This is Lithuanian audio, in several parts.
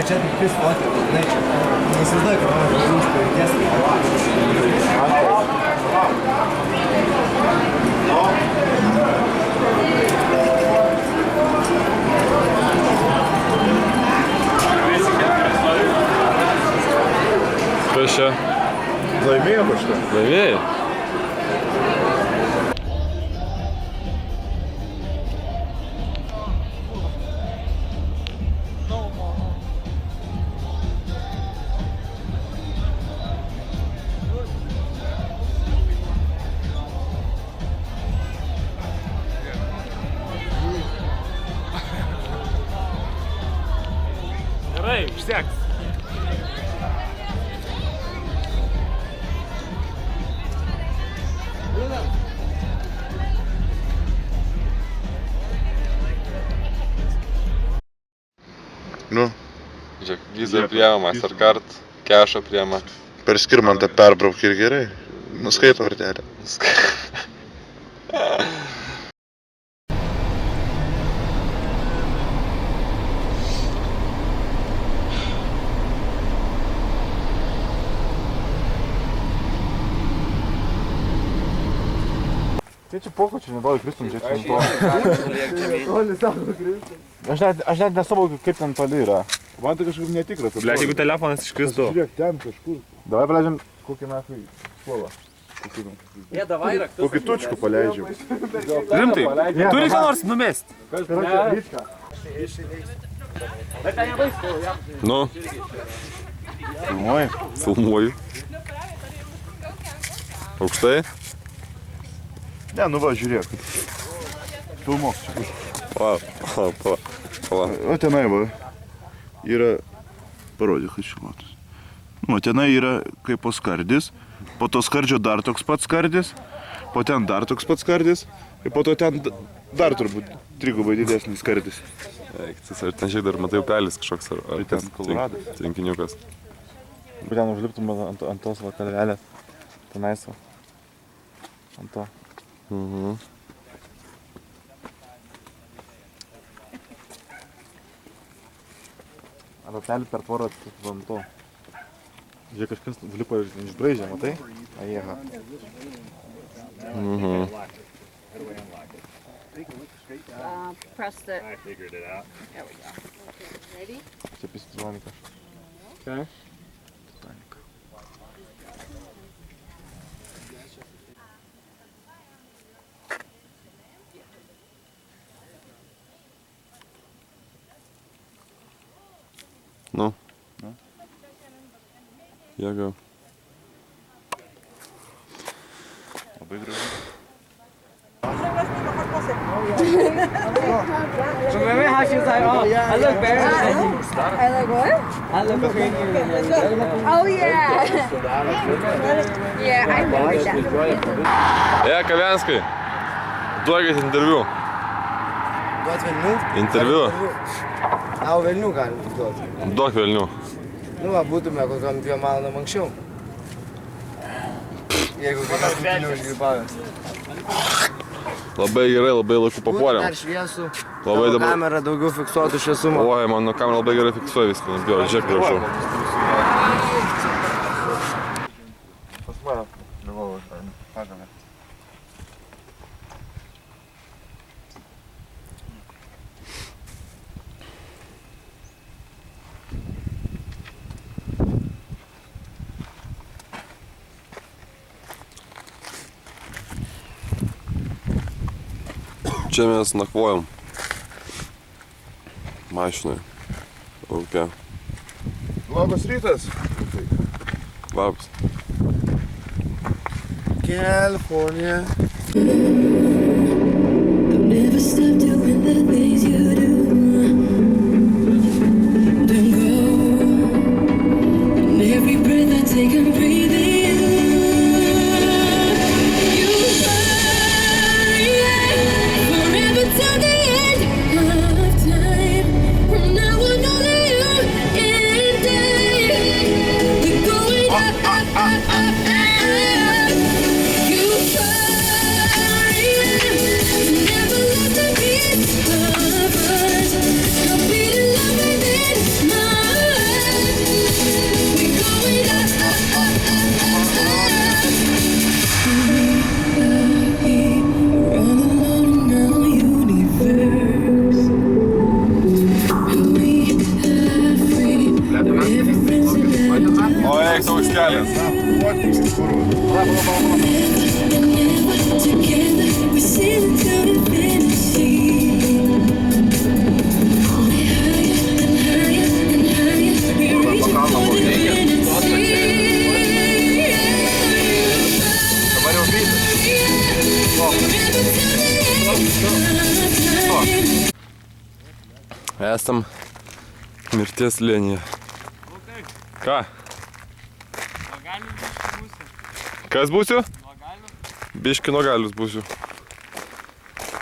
čia tik pis fotė, žinai, čia. Neįsivaizduoju, kad man žūs pavyzdės. Kas čia? Laimėjo kažką. Laimėjai? Gerai, užseks. Nu, Žiūrėk, vizą priema, Mastercard, kešą priema. per Skirmantą perbrauk ir gerai. Nuskaito vartelę. Tai čia pokočiai, neduoju kristum, čia ant to. Aš net nesavokiu, kaip ten toli yra. Man tai kažkaip netikra. Blet, jeigu telefonas iškristų. Žiūrėk, ten kažkur. Davai paleidžiam kokį nafai suolą. Kokį tučkų paleidžiam. Rimtai, turi ką nors numest. Nu, Filmuoji? filmuoju. Aukštai? Ne, nu va, žiūrėk. Filmuok čia. Pala. O tenai va. Yra, parodė, kad čia matos. Nu, tenai yra kaip po skardis. Po to skardžio dar toks pats skardis. Po ten dar toks pats skardis. Ir po to ten dar turbūt trigubai didesnis skardis. Eiktis, ar ten šiek dar matai upelis kažkoks, ar ten kas? Koloradas. Tvenkiniukas. Ten užliptum ant tos va kalvelės. Tenais va. Ant to. Mhm. Ar upelį per tvorą ant to. Žiūrėk, kažkas užlipo ir išbraižė, matai? Ajeha. Mhm. Press the... I figured it out. There we go. Ready? Čia pistitonika. Okay. Titanika. Nu. Nu. Jėga. Labai gražu. Remember how she was like, oh, I look better than you. I like what? I look better than you. Oh, yeah. Yeah, I remember that. Kavenskai, duokit interviu. Duot velnių? Interviu. Tau velnių galim duoti. Duok velnių. Nu, va, būtume kokiam 2 valandom anksčiau. Jeigu kokias rungtynių užgrybavęs. Labai gerai, labai laiku papuolėm. Dar šviesų. Labai dabar... Kamera daugiau fiksuotų šviesumą. Oi, mano kamera labai gerai fiksuoja viską, nes bijau, žiūrėk gražu. Pas mane, galvoju, pagalė. Čia mes nakvojom. Mašinai. Lauke. Labas rytas. Labas. California. Never stop doing the things you do. Don't go. And every breath I take, I'm breathing. Never let the Together we sail to the finish line. Only higher and higher and higher. We're reaching for the finish line. Esam mirties linija. Ką? Kas būsiu? Biški nuogalius būsiu.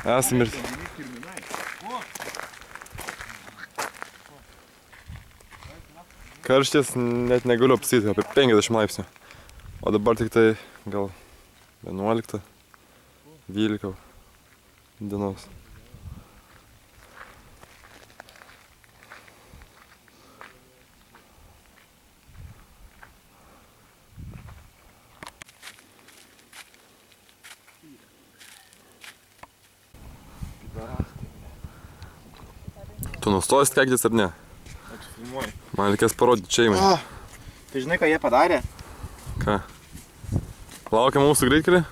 Esam mirties. Karštis net negaliu apsityti, apie 50 laipsnių. O dabar tik tai gal 11, 12 dienos. Tu nustoji keiktis ar ne? Aš filmuoju. Man reikės parodyti šeimai. Tai žinai, ką jie padarė? Ką? Laukia mūsų greitkelį?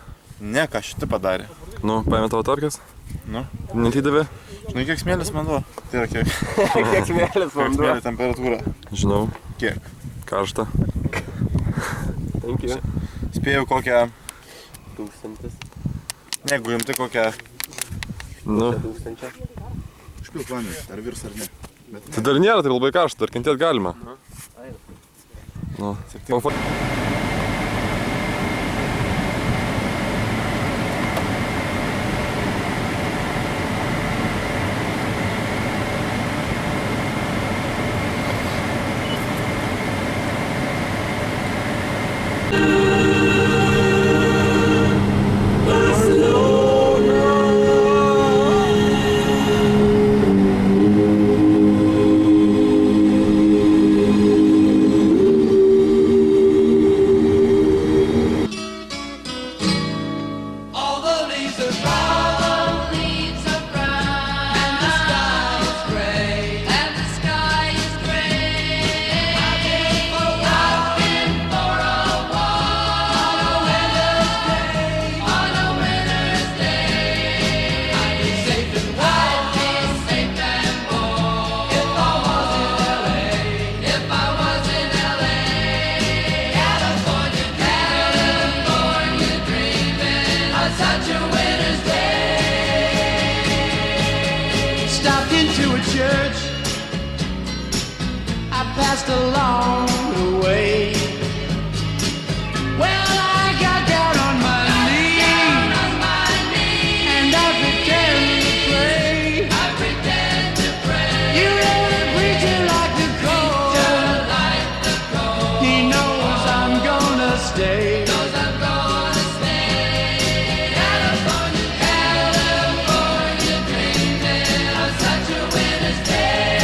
Ne, ką šitą padarė. Nu, paėmė tavo tarkas? Nu. Netidavė? Žinai, kiek smėlis vanduo? Tai yra kiek? Kiek smėlis Kiek vanduo. smėlio temperatūra? Žinau. Kiek? Karšta. Thank you. Spėjau kokią... 1000. Negu jumtai kokią... Nu. 1000. Išpilk vandenį, ar virs ar ne. Tai dar nėra taip labai karšta, dar kentėt galima. Nu. Along the way, well, I got down on my knees, and I pretend to pray. You know the preacher like the cold. He knows I'm gonna stay. California, dreaming of such a winter's day.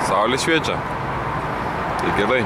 Saulė šviečia. Tai gerai.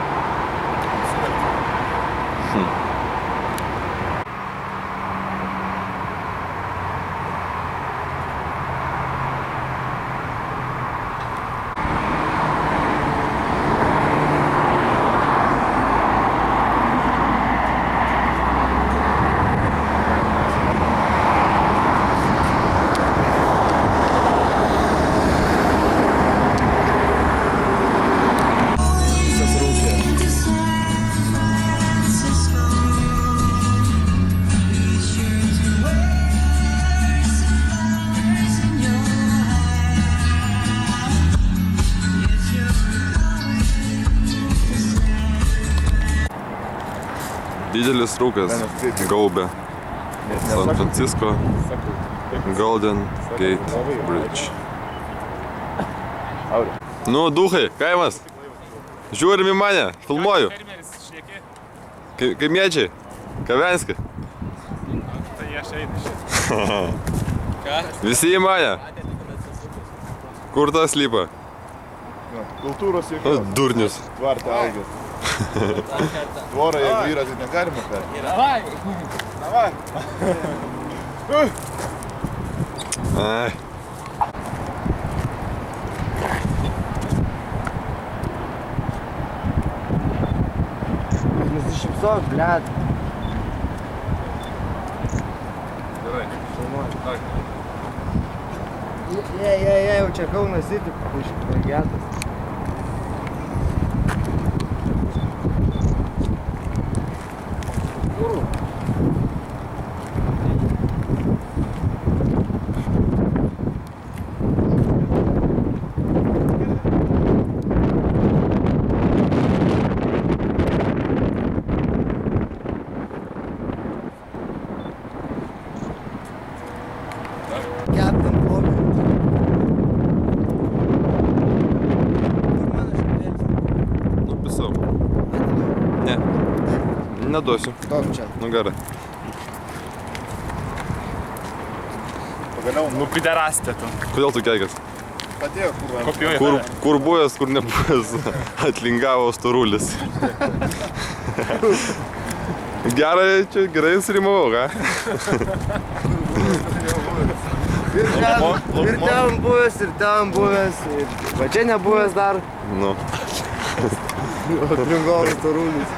Didelis rūkas gaubė San Francisco Golden Gate Bridge. Nu, duhai, kaimas. Žiūrim į mane, filmuoju. Kaimiečiai, Kavenski. Tai aš einu šitą. Visi į mane. Kur tas slypa? Kultūros O, jokios. durnius. Tvarte augęs. Tvorą, jeigu yra, tai negalima perėti. Давай. Ai. Nusišypsok, blėt. Jau čia Kaunas City pagetas. Captain Bobby. Nupisau. Ne. Neduosiu. Stok čia. Nu gerai. Pagaliau, Nu, piderastė tu. Kodėl tu keikias? padėjo kur. Kopijuoju. Kur buvęs, kur nebuvęs. Atlingavo storulis. Gerai, čia gerai surimavau, ką? Ir ten buvęs, ir ten buvęs, ir va čia nebuvęs dar. Nu. Atlingavo storulis.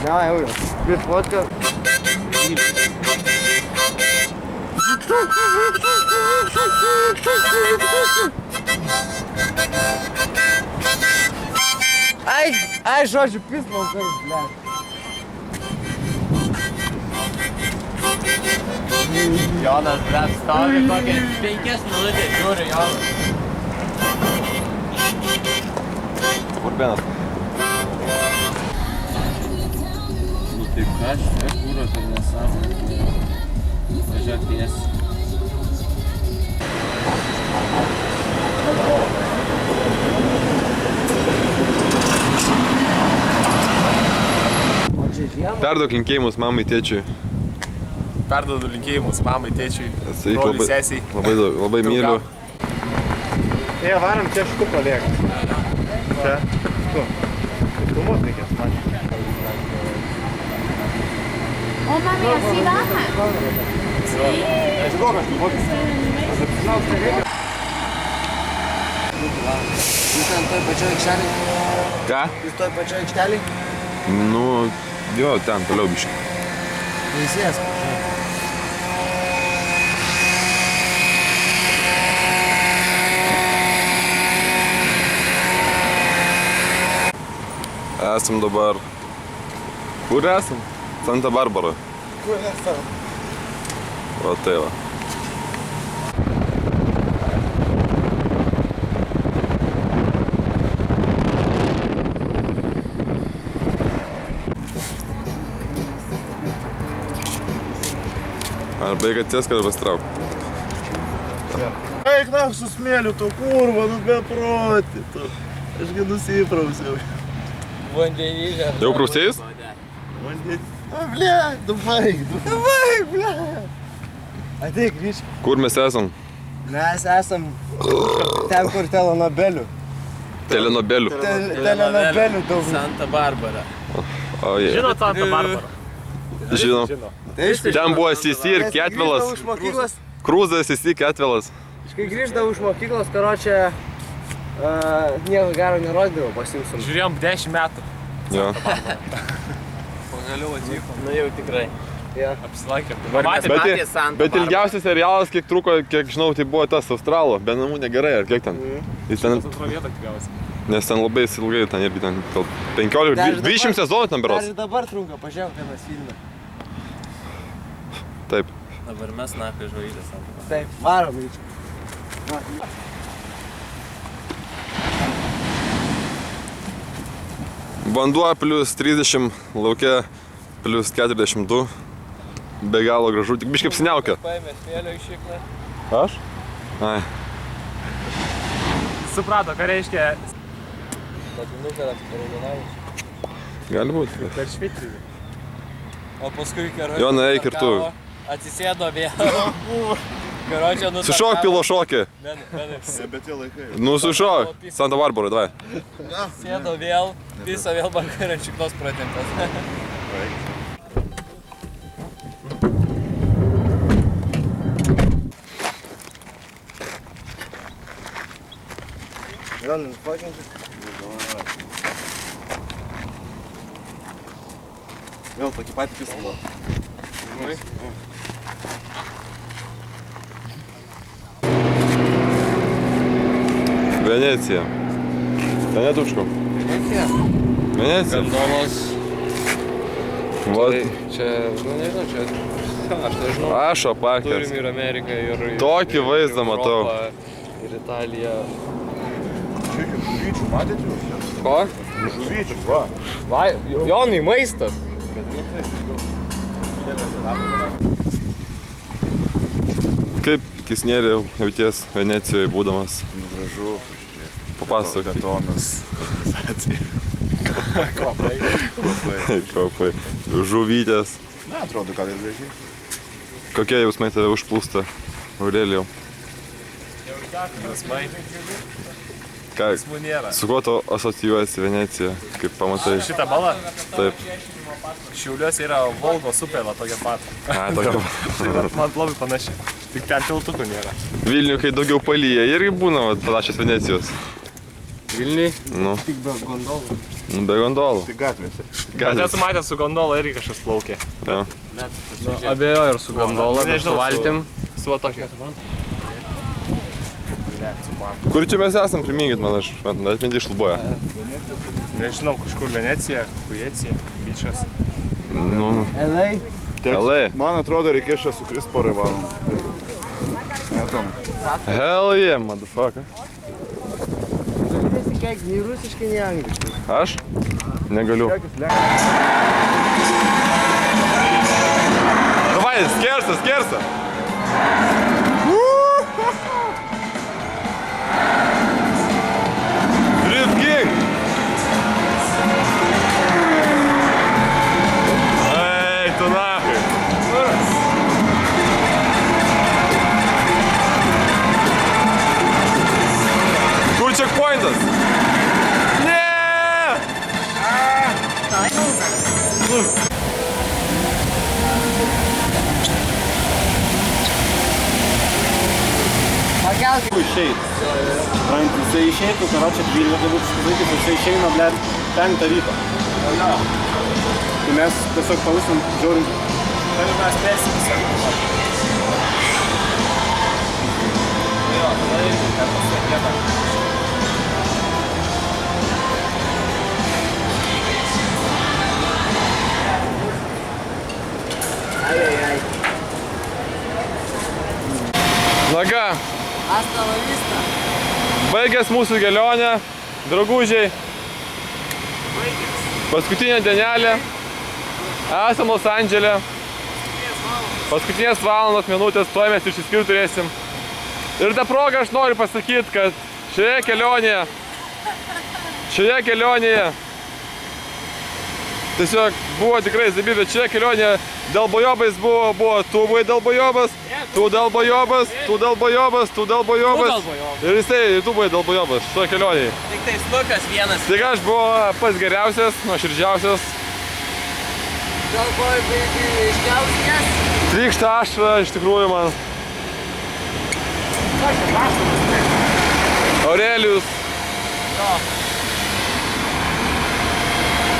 Ne, jau. Prit vodka. Ai, žodžiu, pismas, blėt. Jonas, blėt, stovi kokias 5 minutės, žiūri, Jonas. Urbenas. Nu taip ką, čia kūro, tai nesąmonė. Važiuok tiesiai. Perduok linkėjimus mamai, tėčiui. Perduodu linkėjimus mamai, tėčiui, Esu broliui, labai, sesiai. labai myliu. Jie varom čia šitų paliek. Čia. Tu. Filmuot reikės man. Oh, mami, así baja. Jūs ten toj pačioj aikštelėj? Ką? Jūs toj pačioj aikštelėj? Nu, jo, ten toliau biškai. Teisės. Esam dabar... Kur esam? Santa Barbara. Kur esam? O tai va. Arba jeigu atsies, kad pasitrauk. Eik, na, su smėliu, tu kurva, nu beproti, tu. Ašgi nusiprausiau. Vandenyje. Jau prausėjus? Vandenį. A, ble, du baig, ble. Ateik, grįžk. Kur mes esam? Mes esam ten, kur telenobelių. Telenobelių. Telenobelių daug. Santa Barbara. O, jie. Žinot Santa Barbara? Žinom. Ten buvo Sisi ir Ketvilas. Iš mokyklos, Krūzas, Sisi, Ketvilas. kai grįždavau iš mokyklos, karočią, nieko gero nerodydavau pasiimsim. Žiūrėjom 10 metų. Jo. Pagaliau atvyko. Na jau tikrai. Apsilaikėm. Bet ilgiausias serialas, kiek truko, kiek žinau, tai buvo tas Australo. Be namų negerai, ar kiek ten? Jis ten, Antro vietą tikriausiai. nes ten labai ilgai, ten irgi ten 15, 20 sezonų ten Dar berods. ir dabar trunka, pažiūrėjau, kai mes filme. Taip. Dabar mes nakai žvaigždės. Taip, varom ryčią. Vanduo plus 30, lauke plus 42. Be galo gražu, tik biškai apsiniaukia. Paėmė smėlio iš šikną. Aš? Ai. Suprato, ką reiškia Nukaras paraudonavičius. Gali būti. per švitrį. O paskui karočią... Jona, eik ir tu. Atsisėdo vėl. Karočią nutartavo. Sušok pilo šokį. Bet tie laikai. Nu sušok. Santa Barbara, davai. Sėdo vėl, visą vėl banką ant šiknos pratempęs. Gal, nufokinti? Vėl tokį patį pisą buvo. Venecija. Ten netuško. Venecija? Venecija. Gandolos. Vat. Čia, nu nežinau, čia... Aš nežinau. Aš apakęs. Turim ir Ameriką, ir... Tokį vaizdą matau. Ir Italiją. Žuvyčių matėte jūs? Ko? Žuvyčių, va. Va, Jonai, maistas. Kaip Kisnėlė jauties Venecijoje būdamas? Gražu. Papasakok. Betonas. Kopai. Žuvytės. Na, atrodo, gal ir gražiai. Kokie jausmai tave užplūsta, Aurelijau? Jausmai. Ką, Jausmų nėra. su kuo tu asocijuojasi Venecija, kaip pamatai? Šitą balą Taip. Šiauliuose yra Volgos upė, va tokia pat. A, tokia. Tai man labai panaši. Tik ten tiltukų nėra. Vilnių, kai daugiau palyja, irgi būna vat, panašios Venecijos. Vilniui? Nu, Tik be gondolų. be gondolų. Tai gatvėse. Bet esu matęs su gondola irgi kažkas plaukė. Ja. Abejoju ir su gondola, bet su valtim. Su va tokia. Kur čia mes esam, priminkit man, aš net mintį išluboja. Nežinau, kažkur Venecija, Kujecija, Bičas. Nu, LA. LA. Man atrodo, reikės čia sukrist porai valandų. Netom. Hell yeah, motherfucker. Žiūrėsi, kiek nei rusiškai, nei angliškai. Aš? Negaliu. Davai, skersa, skersa. Drift king. Ей, tu nahai. Kur checkpointas? Ne! Pakelk. Išeit. Jisai išeitų, karočią 12 būtų skaitytis, jisai išeina, blėt, 5 ryto. Tai mes tiesiog palusim žiūrint. Tai mes spėsim visą. Jo, tada irgi ten pasiekėta. Na ką, Hasta la vista. baigęs mūsų kelionę, draugužiai. Paskutinė dienelė. Esam Los Andžele. Paskutinės valandos minutės, tuoj mes išsiskirti turėsim. Ir tą progą aš noriu pasakyti, kad šioje kelionėje tiesiog buvo tikrai zabi, bet šioje kelionėje Dalbojobais buvo, tu buvai dalbojobas, tu dalbojobas, tu dalbojobas, tu dalbojobas. Ir jisai, tu buvai dalbojobas šito kelionėje. Tik tai Lukas vienas. Tik aš buvau pats geriausias, nuoširdžiausias. Trykšta ašra iš tikrųjų man. Aurelijus.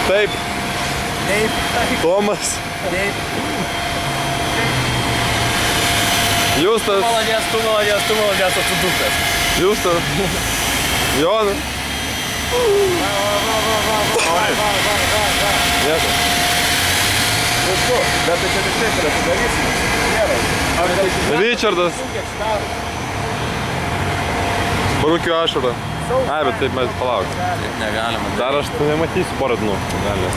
Taip. Tomas. Justas. Maladės, tu maladės, atsudukas. Justas. Jonas. Nieko. Bet tai čia vis tiek yra, padarysim. Richardas. Barukio ašara. Ai, bet taip mes palauk. Negalima. Dar aš nematysiu porą dienų. Galės.